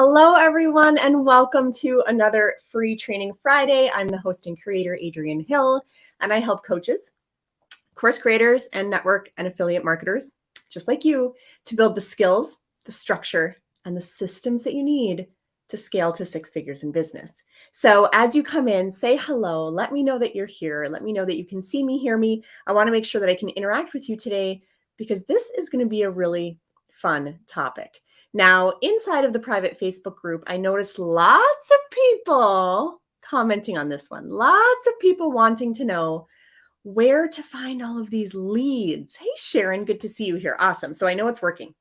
Hello, everyone, and welcome to another Free Training Friday. I'm the host and creator, Adrienne Hill, and I help coaches, course creators, and network and affiliate marketers, just like you, to build the skills, the structure, and the systems that you need to scale to six figures in business. So as you come in, say hello. Let me know that you're here. Let me know that you can see me, hear me. I want to make sure that I can interact with you today because this is going to be a really fun topic. Now, inside of the private Facebook group, I noticed lots of people commenting on this one. Lots of people wanting to know where to find all of these leads. Hey, Sharon, good to see you here. Awesome. So I know it's working.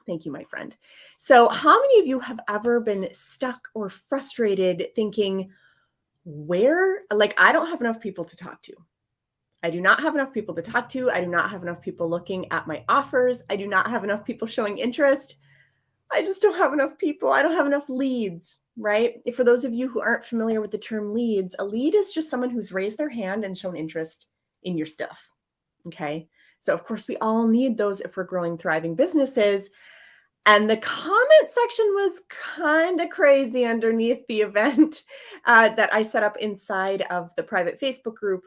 Thank you, my friend. So how many of you have ever been stuck or frustrated thinking, I don't have enough people to talk to. I do not have enough people to talk to. I do not have enough people looking at my offers. I do not have enough people showing interest. I just don't have enough people. I don't have enough leads, right? For those of you who aren't familiar with the term leads, a lead is just someone who's raised their hand and shown interest in your stuff, okay? So of course, we all need those if we're growing, thriving businesses. And the comment section was kind of crazy underneath the event that I set up inside of the private Facebook group.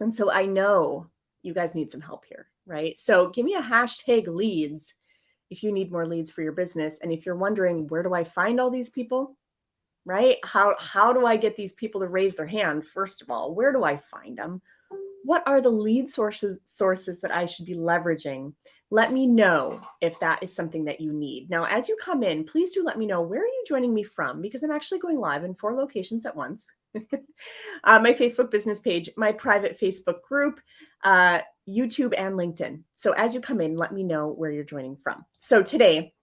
And so I know you guys need some help here, right? So give me a hashtag leads if you need more leads for your business. And if you're wondering, where do I find all these people, right? How do I get these people to raise their hand? First of all, where do I find them? What are the lead sources that I should be leveraging? Let me know if that is something that you need. Now, as you come in, please do let me know, where are you joining me from? Because I'm actually going live in 4 locations at once. My Facebook business page, my private Facebook group, YouTube, and LinkedIn. So as you come in, let me know where you're joining from. So today,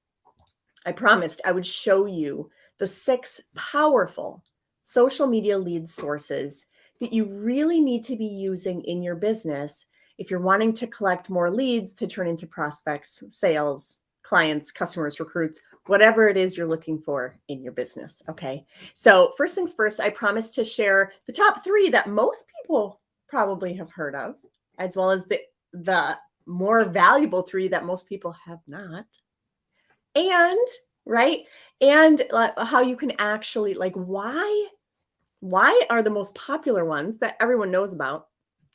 I promised I would show you the 6 powerful social media lead sources that you really need to be using in your business if you're wanting to collect more leads to turn into prospects, sales, clients, customers, recruits, whatever it is you're looking for in your business, okay? So first things first, I promised to share the top 3 that most people probably have heard of, as well as the more valuable 3 that most people have not. And, right? And how you can actually, why are the most popular ones that everyone knows about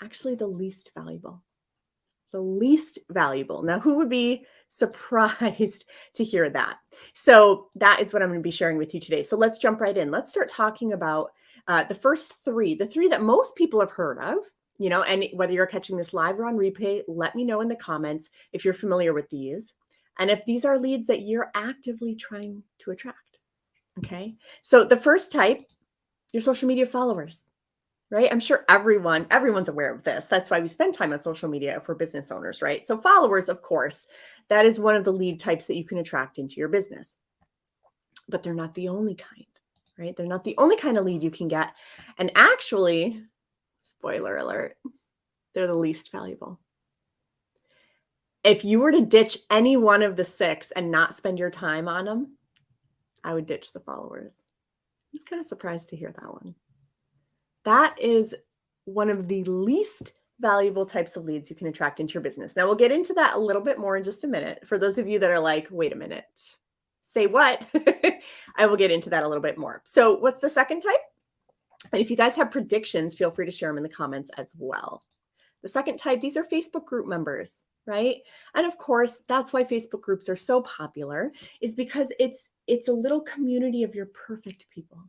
actually the least valuable? The least valuable. Now, who would be surprised to hear that? So that is what I'm going to be sharing with you today. So let's jump right in. Let's start talking about the first 3, the 3 that most people have heard of, and whether you're catching this live or on replay, let me know in the comments if you're familiar with these. And if these are leads that you're actively trying to attract, okay? So the first type, your social media followers, right? I'm sure everyone's aware of this. That's why we spend time on social media for business owners, right? So followers, of course, that is one of the lead types that you can attract into your business. But they're not the only kind, right? They're not the only kind of lead you can get. And actually, spoiler alert, they're the least valuable. If you were to ditch any one of the 6 and not spend your time on them, I would ditch the followers. I was kind of surprised to hear that one. That is one of the least valuable types of leads you can attract into your business. Now, we'll get into that a little bit more in just a minute. For those of you that are like, wait a minute, say what? I will get into that a little bit more. So what's the second type? And if you guys have predictions, feel free to share them in the comments as well. The second type, these are Facebook group members, right? And of course, that's why Facebook groups are so popular, is because it's a little community of your perfect people.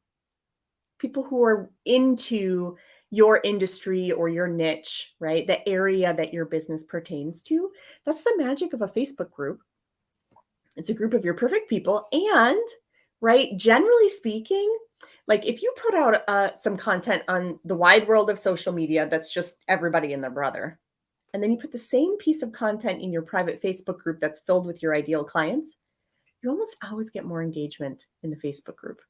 People who are into your industry or your niche, right? The area that your business pertains to. That's the magic of a Facebook group. It's a group of your perfect people. And, right, generally speaking, like if you put out some content on the wide world of social media, that's just everybody and their brother. And then you put the same piece of content in your private Facebook group that's filled with your ideal clients, you almost always get more engagement in the Facebook group.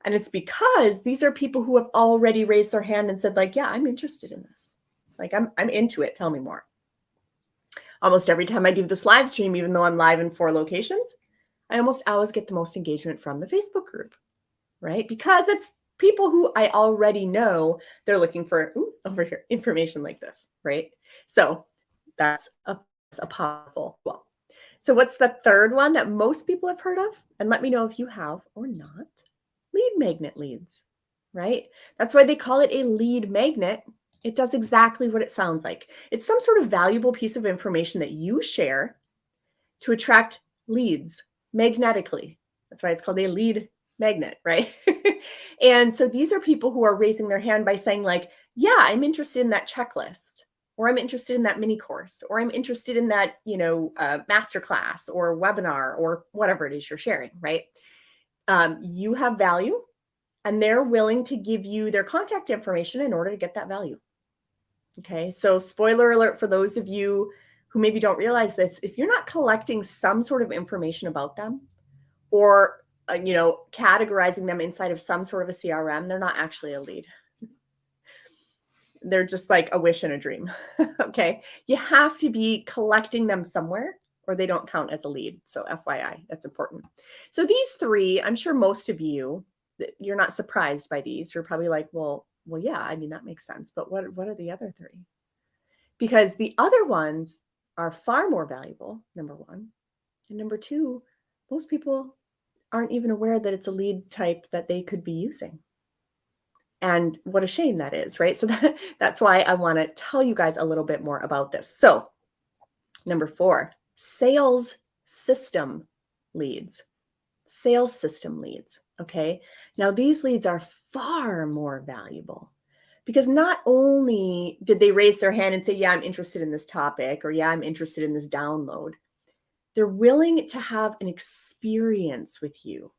And it's because these are people who have already raised their hand and said, like, yeah, I'm interested in this. Like, I'm into it. Tell me more. Almost every time I do this live stream, even though I'm live in 4 locations, I almost always get the most engagement from the Facebook group, right? Because it's people who I already know they're looking for, over here, information like this, right? So that's a powerful, well. So what's the third one that most people have heard of? And let me know if you have or not. Lead magnet leads, right? That's why they call it a lead magnet. It does exactly what it sounds like. It's some sort of valuable piece of information that you share to attract leads magnetically. That's why it's called a lead magnet, right? And so these are people who are raising their hand by saying like, yeah, I'm interested in that checklist, or I'm interested in that mini course, or I'm interested in that, masterclass or webinar or whatever it is you're sharing, right? You have value and they're willing to give you their contact information in order to get that value. Okay, so spoiler alert for those of you who maybe don't realize this, if you're not collecting some sort of information about them or categorizing them inside of some sort of a CRM, they're not actually a lead. They're just like a wish and a dream. Okay, you have to be collecting them somewhere or they don't count as a lead. So FYI, that's important. So these three, I'm sure most of you, you're not surprised by these. You're probably like, well, yeah, I mean, that makes sense. But what are the other three? Because the other ones are far more valuable, number one. And number two, most people aren't even aware that it's a lead type that they could be using. And what a shame that is, right? So that's why I want to tell you guys a little bit more about this. So number 4, sales system leads. Sales system leads, okay? Now these leads are far more valuable because not only did they raise their hand and say, yeah, I'm interested in this topic, or yeah, I'm interested in this download, they're willing to have an experience with you,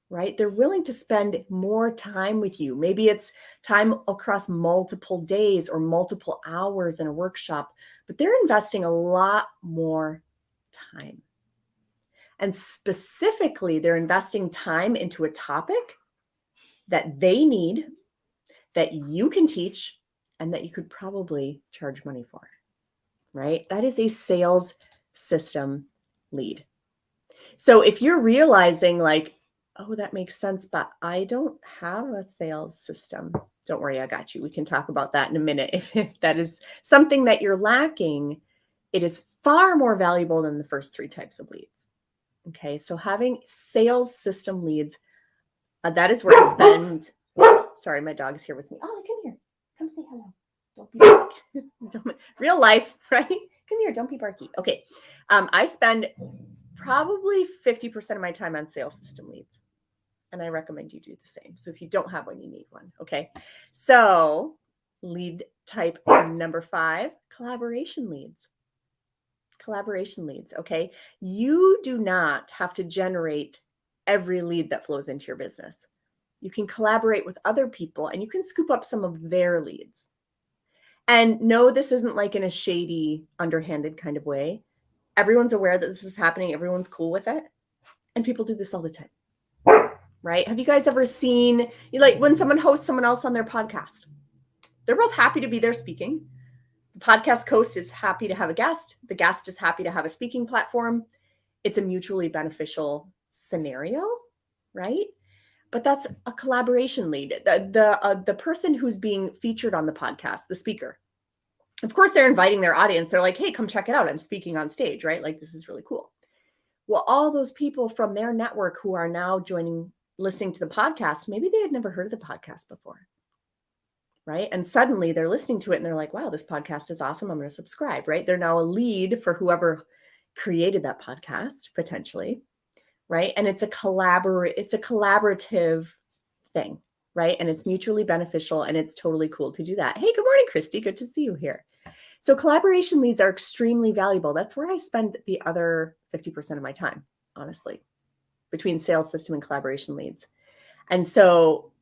right? They're willing to spend more time with you. Maybe it's time across multiple days or multiple hours in a workshop, but they're investing a lot more time. And specifically, they're investing time into a topic that they need, that you can teach, and that you could probably charge money for, right? That is a sales system lead. So if you're realizing like, oh, that makes sense, but I don't have a sales system, don't worry, I got you. We can talk about that in a minute. If that is something that you're lacking, it is far more valuable than the first 3 types of leads. Okay, so having sales system leads, that is where I spend. Sorry, my dog is here with me. Oh, come here. Come say hello. Don't be barky. Real life, right? Come here. Don't be barky. Okay, I spend probably 50% of my time on sales system leads, and I recommend you do the same. So if you don't have one, you need one. Okay, so lead type number 5, collaboration leads. Collaboration leads, okay? You do not have to generate every lead that flows into your business. You can collaborate with other people and you can scoop up some of their leads. And no, this isn't like in a shady, underhanded kind of way. Everyone's aware that this is happening. Everyone's cool with it. And people do this all the time, right? Have you guys ever seen, like when someone hosts someone else on their podcast? They're both happy to be there speaking. The podcast host is happy to have a guest. The guest is happy to have a speaking platform. It's a mutually beneficial scenario, right? But that's a collaboration lead. The person who's being featured on the podcast, the speaker, of course, they're inviting their audience. They're like, hey, come check it out. I'm speaking on stage, right? Like, this is really cool. Well, all those people from their network who are now listening to the podcast, maybe they had never heard of the podcast before. Right? And suddenly they're listening to it and they're like, wow, this podcast is awesome. I'm going to subscribe, right? They're now a lead for whoever created that podcast, potentially, right? And it's a collaborative thing, right? And it's mutually beneficial and it's totally cool to do that. Hey, good morning, Christy. Good to see you here. So collaboration leads are extremely valuable. That's where I spend the other 50% of my time, honestly, between sales system and collaboration leads. And so,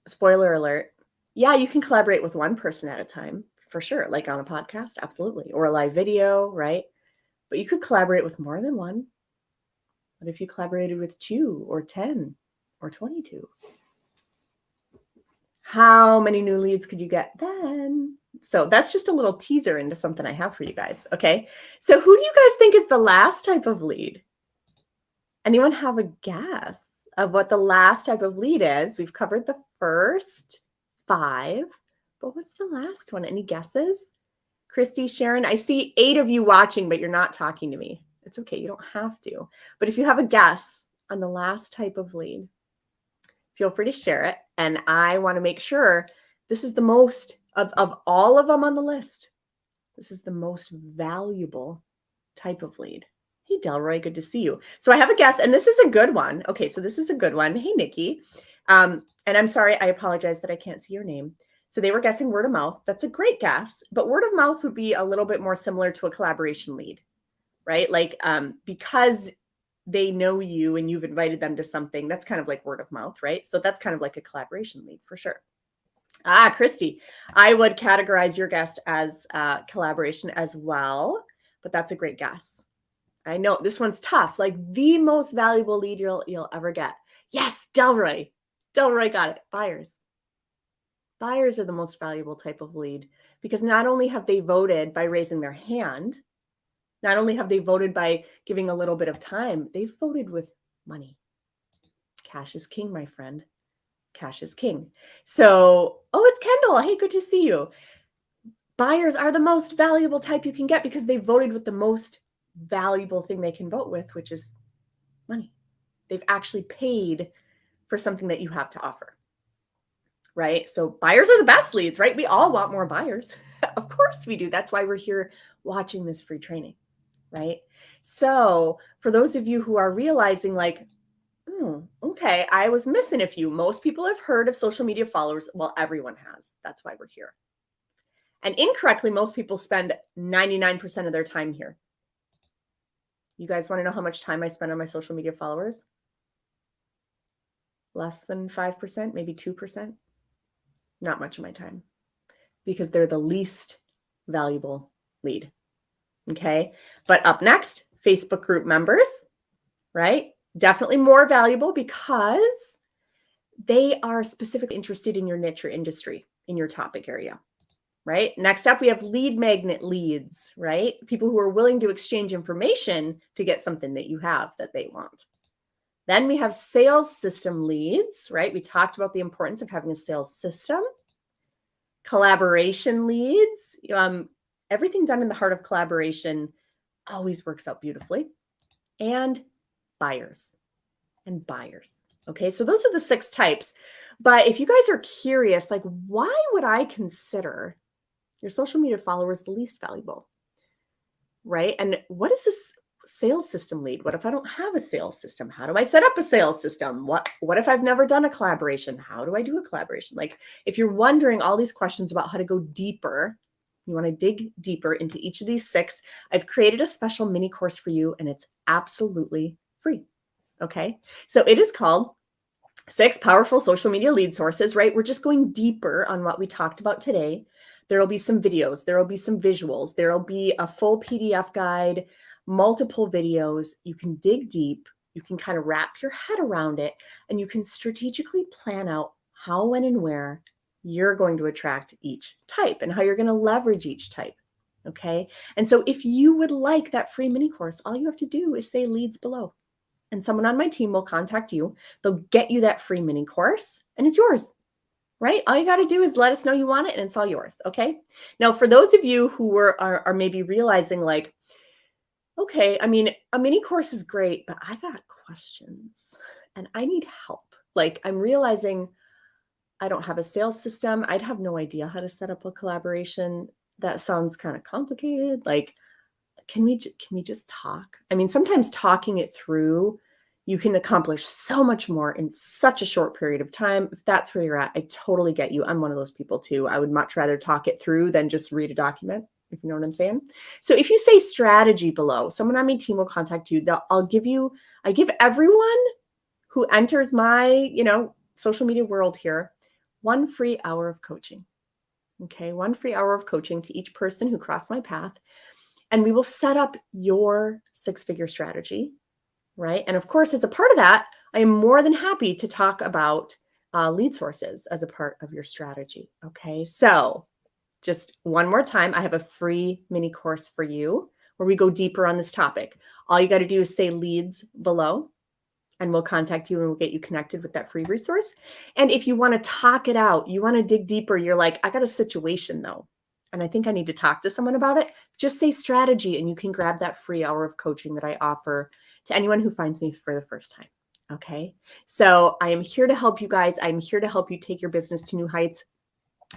spoiler alert, yeah, you can collaborate with one person at a time, for sure, like on a podcast, absolutely, or a live video, right? But you could collaborate with more than one. What if you collaborated with 2 or 10 or 22? How many new leads could you get then? So that's just a little teaser into something I have for you guys, okay? So who do you guys think is the last type of lead? Anyone have a guess of what the last type of lead is? We've covered the first 5, but what's the last one? Any guesses? Christy, Sharon, I see 8 of you watching, but you're not talking to me. It's okay. You don't have to. But if you have a guess on the last type of lead, feel free to share it. And I want to make sure this is the most of all of them on the list. This is the most valuable type of lead. Hey, Delroy, good to see you. So I have a guess, and this is a good one. Okay, so this is a good one. Hey, Nikki. And I'm sorry, I apologize that I can't see your name. So they were guessing word of mouth. That's a great guess, but word of mouth would be a little bit more similar to a collaboration lead, right? Like because they know you and you've invited them to something, that's kind of like word of mouth, right? So that's kind of like a collaboration lead for sure. Christy, I would categorize your guess as collaboration as well, but that's a great guess. I know this one's tough, like the most valuable lead you'll ever get. Yes, Delroy. Delroy got it. Buyers. Buyers are the most valuable type of lead because not only have they voted by raising their hand, not only have they voted by giving a little bit of time, they've voted with money. Cash is king, my friend. Cash is king. So, it's Kendall. Hey, good to see you. Buyers are the most valuable type you can get because they voted with the most valuable thing they can vote with, which is money. They've actually paid for something that you have to offer, right? So buyers are the best leads, right? We all want more buyers. Of course we do. That's why we're here watching this free training, right? So for those of you who are realizing like, okay, I was missing a few. Most people have heard of social media followers. Well, everyone has. That's why we're here. And incorrectly, most people spend 99% of their time here. You guys want to know how much time I spend on my social media followers? Less than 5%, maybe 2%. Not much of my time because they're the least valuable lead. Okay. But up next, Facebook group members, right? Definitely more valuable because they are specifically interested in your niche or industry, in your topic area, right? Next up, we have lead magnet leads, right? People who are willing to exchange information to get something that you have that they want. Then we have sales system leads, right? We talked about the importance of having a sales system. Collaboration leads, everything done in the heart of collaboration always works out beautifully. And buyers. Okay, so those are the 6 types. But if you guys are curious, like, why would I consider your social media followers the least valuable, right? And what is this sales system lead? What if I don't have a sales system? How do I set up a sales system? What if I've never done a collaboration? How do I do a collaboration? Like, if you're wondering all these questions about how to go deeper, you want to dig deeper into each of these 6, I've created a special mini course for you, and it's absolutely free. Okay, so it is called 6 Powerful Social Media Lead Sources, right? We're just going deeper on what we talked about today. There will be some videos, there will be some visuals, there will be a full PDF guide, multiple videos. You can dig deep, you can kind of wrap your head around it, and you can strategically plan out how, when, and where you're going to attract each type and how you're going to leverage each type. Okay, and so if you would like that free mini course, all you have to do is say leads below. And someone on my team will contact you. They'll get you that free mini course and it's yours, right? All you got to do is let us know you want it and it's all yours. Okay. Now, for those of you who are maybe realizing like, okay, I mean, a mini course is great, but I got questions and I need help. Like, I'm realizing I don't have a sales system. I'd have no idea how to set up a collaboration. That sounds kind of complicated. Like, can we just talk? I mean, sometimes talking it through, you can accomplish so much more in such a short period of time. If that's where you're at, I totally get you. I'm one of those people too. I would much rather talk it through than just read a document, if you know what I'm saying. So if you say strategy below, someone on my team will contact you. I give everyone who enters my, social media world here, 1 free hour of coaching. Okay, 1 free hour of coaching to each person who crossed my path. And we will set up your 6-figure strategy, right? And of course, as a part of that, I am more than happy to talk about lead sources as a part of your strategy. Okay, so just one more time, I have a free mini course for you where we go deeper on this topic. All you got to do is say leads below and we'll contact you and we'll get you connected with that free resource. And if you want to talk it out, you want to dig deeper, you're like, I got a situation though. and I think I need to talk to someone about it, just say strategy and you can grab that free hour of coaching that I offer to anyone who finds me for the first time. Okay. So I am here to help you guys. I'm here to help you take your business to new heights.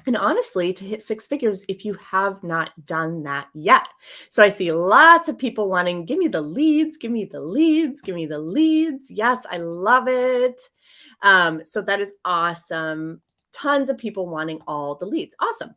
And honestly, to hit 6 figures if you have not done that yet. So I see lots of people wanting, give me the leads, give me the leads, give me the leads. Yes, I love it. So that is awesome. Tons of people wanting all the leads. Awesome.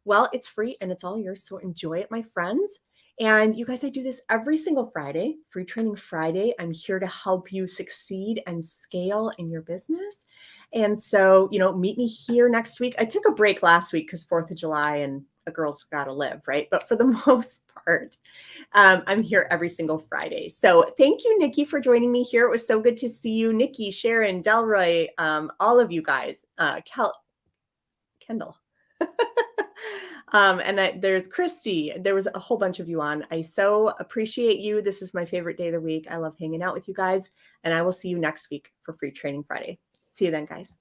Well, it's free and it's all yours. So enjoy it, my friends. And you guys, I do this every single Friday, Free Training Friday. I'm here to help you succeed and scale in your business. And so, meet me here next week. I took a break last week because 4th of July and a girl's got to live, right? But for the most part, I'm here every single Friday. So thank you, Nikki, for joining me here. It was so good to see you. Nikki, Sharon, Delroy, all of you guys, Kendall. There's Christy. There was a whole bunch of you on. I so appreciate you. This is my favorite day of the week. I love hanging out with you guys. And I will see you next week for Free Training Friday. See you then, guys.